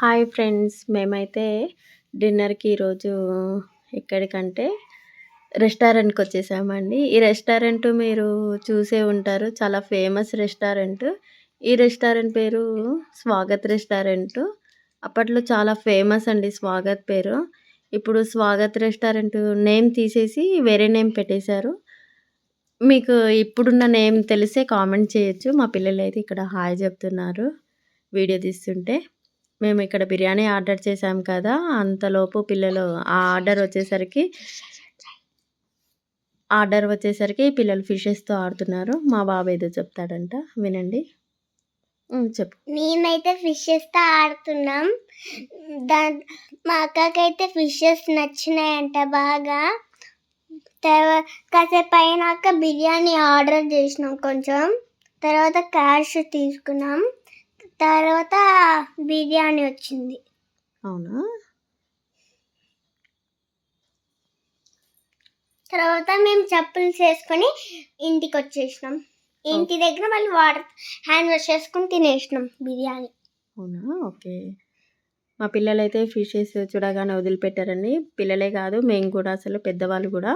Hi friends. మేమైతే డిన్నర్‌కి ఈరోజు ఎక్కడికంటే రెస్టారెంట్‌కొచ్చేసామండి. ఈ రెస్టారెంట్ మీరు చూసే ఉంటారు. చాలా ఫేమస్ రెస్టారెంట్. ఈ రెస్టారెంట్ పేరు స్వాగత్ రెస్టారెంటు. అప్పట్లో చాలా ఫేమస్ అండి స్వాగత్ పేరు. ఇప్పుడు స్వాగత్ రెస్టారెంట్ నేమ్ తీసేసి వేరే నేమ్ పెట్టేశారు. మీకు ఇప్పుడున్న నేమ్ తెలిస్తే కామెంట్ చేయొచ్చు. మా పిల్లలైతే ఇక్కడ హాయ్ చెప్తున్నారు వీడియో తీస్తుంటే. మేము ఇక్కడ బిర్యానీ ఆర్డర్ చేశాం కదా! అంతలోపు పిల్లలు ఆర్డర్ వచ్చేసరికి పిల్లలు ఫిషెస్‌తో ఆడుతున్నారు. మా బాబు ఏదో చెప్తాడంట వినండి. చెప్పు. మేమైతే ఫిషెస్‌తో ఆడుతున్నాం. మా అక్కకైతే ఫిషెస్ నచ్చినాయంట బాగా. కాసేపు అయినాక బిర్యానీ ఆర్డర్ చేసినాం కొంచెం. తర్వాత క్యాష్ తీసుకున్నాం. తర్వాత బిర్యానీ వచ్చింది. అవునా? తర్వాత మేము చెప్పులు చేసుకొని ఇంటికి వచ్చేసినాం. ఇంటి దగ్గర మళ్ళీ హ్యాండ్ వాష్ చేసుకొని తినేసినాం బిర్యానీ. అవునా? ఓకే. మా పిల్లలైతే ఫిషెస్ చూడగానే వదిలిపెట్టారండి. పిల్లలే కాదు మేము కూడా అసలు పెద్దవాళ్ళు కూడా